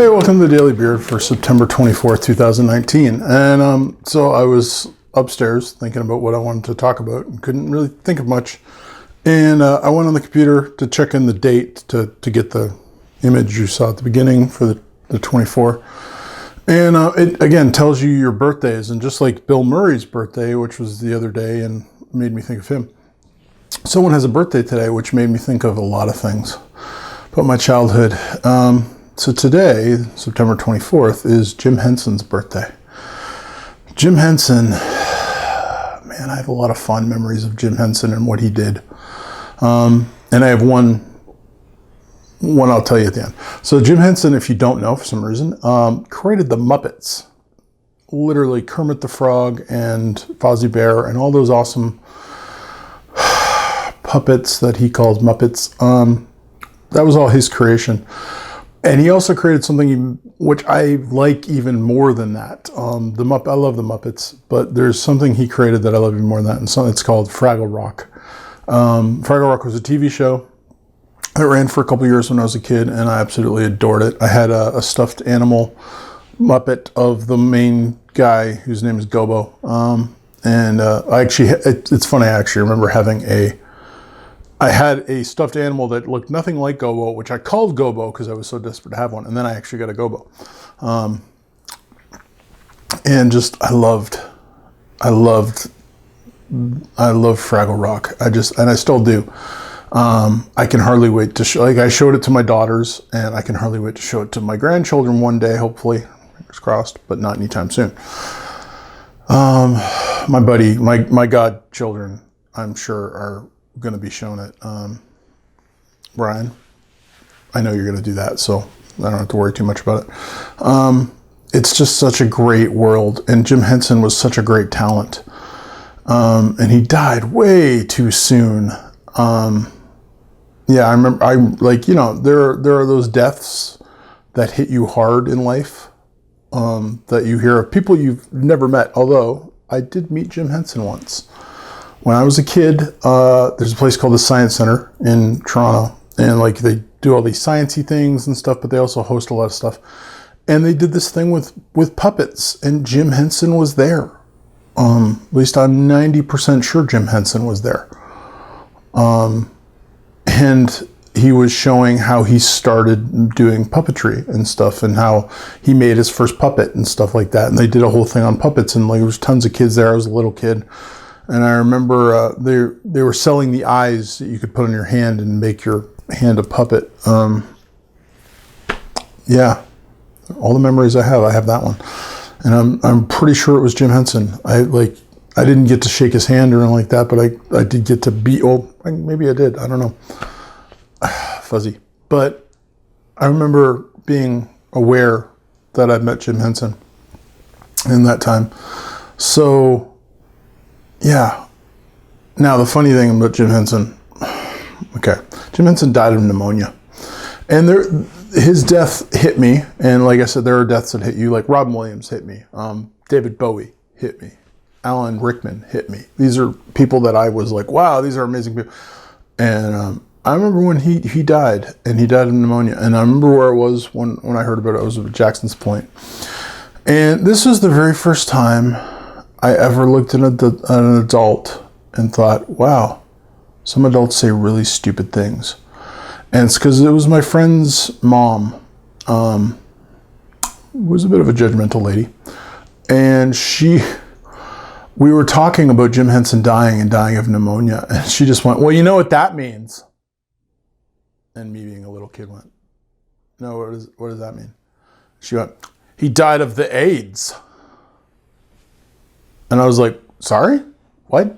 Hey, welcome to the Daily Beard for September 24th, 2019. And so I was upstairs thinking about what I wanted to talk about and couldn't really think of much. And I went on the computer to check in the date to get the image you saw at the beginning for the 24. And it, again, tells you your birthdays. And just like Bill Murray's birthday, which was the other day and made me think of him, someone has a birthday today, which made me think of a lot of things about my childhood. So today, September 24th, is Jim Henson's birthday. Jim Henson, man, I have a lot of fond memories of Jim Henson and what he did. And I have one I'll tell you at the end. So Jim Henson, if you don't know for some reason, created the Muppets. Literally Kermit the Frog and Fozzie Bear and all those awesome puppets that he calls Muppets. That was all his creation. And he also created something which I like even more than that. I love the Muppets, but there's something he created that I love even more than that, and it's called Fraggle Rock. Fraggle Rock was a TV show that ran for a couple years when I was a kid, and I absolutely adored it. I had a stuffed animal Muppet of the main guy whose name is Gobo. It's funny, I actually remember I had a stuffed animal that looked nothing like Gobo, which I called Gobo because I was so desperate to have one. And then I actually got a Gobo. And just, I loved Fraggle Rock. And I still do. I can hardly wait to I showed it to my daughters, and I can hardly wait to show it to my grandchildren one day, hopefully, fingers crossed, but not anytime soon. My godchildren, I'm sure, are going to be shown it. Brian, I know you're going to do that, so I don't have to worry too much about it. It's just such a great world, and Jim Henson was such a great talent. And he died way too soon. Yeah, I remember, there are those deaths that hit you hard in life, that you hear of people you've never met, although I did meet Jim Henson once. When I was a kid, there's a place called the Science Center in Toronto, and they do all these sciencey things and stuff, but they also host a lot of stuff. And they did this thing with puppets, and Jim Henson was there. At least I'm 90% sure Jim Henson was there. And he was showing how he started doing puppetry and stuff, and how he made his first puppet and stuff like that. And they did a whole thing on puppets, and there was tons of kids there. I was a little kid. And I remember they were selling the eyes that you could put on your hand and make your hand a puppet. Yeah, all the memories I have that one. And I'm pretty sure it was Jim Henson. I didn't get to shake his hand or anything like that, but I did get to be, maybe I did, I don't know. Fuzzy. But I remember being aware that I'd met Jim Henson in that time. So, yeah. Now, the funny thing about Jim Henson, Jim Henson died of pneumonia. And his death hit me. And like I said, there are deaths that hit you. Like Robin Williams hit me. David Bowie hit me. Alan Rickman hit me. These are people that I was like, wow, these are amazing people. And I remember when he died, and he died of pneumonia. And I remember where I was when I heard about it. I was at Jackson's Point. And this was the very first time I ever looked at an adult and thought, wow, some adults say really stupid things. And it's because it was my friend's mom, who was a bit of a judgmental lady. And we were talking about Jim Henson dying of pneumonia. And she just went, well, you know what that means? And me being a little kid went, no, what does that mean? She went, he died of the AIDS. And I was like, sorry? What?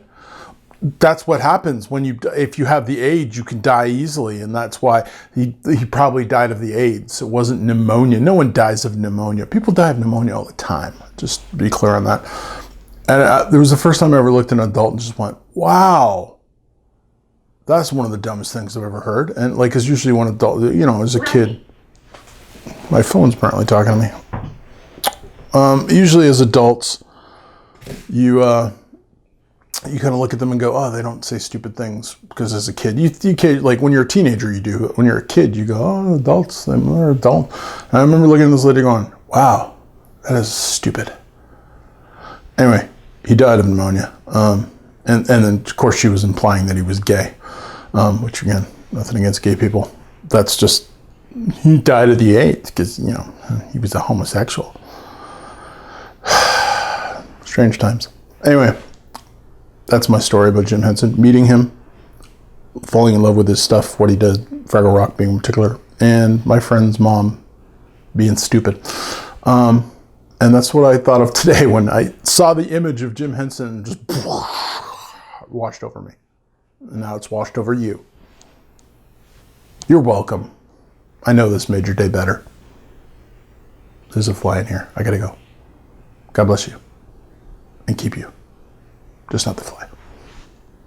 That's what happens if you have the AIDS, you can die easily. And that's why he probably died of the AIDS. It wasn't pneumonia. No one dies of pneumonia. People die of pneumonia all the time. Just to be clear on that. And there was the first time I ever looked at an adult and just went, wow, that's one of the dumbest things I've ever heard. And because usually when adult, as a kid, my phone's apparently talking to me. Usually as adults, you you kind of look at them and go, oh, they don't say stupid things. Because as a kid, like when you're a teenager, you do. When you're a kid, you go, oh, adults, they're adult. And I remember looking at this lady going, wow, that is stupid. Anyway, he died of pneumonia. And then, of course, she was implying that he was gay. Which, again, nothing against gay people. That's just, he died of the AIDS because, he was a homosexual. Strange times. Anyway, that's my story about Jim Henson. Meeting him, falling in love with his stuff, what he did, Fraggle Rock being in particular, and my friend's mom being stupid. And that's what I thought of today when I saw the image of Jim Henson just washed over me. And now it's washed over you. You're welcome. I know this made your day better. There's a fly in here. I gotta go. God bless you. And keep you. Just not the fly.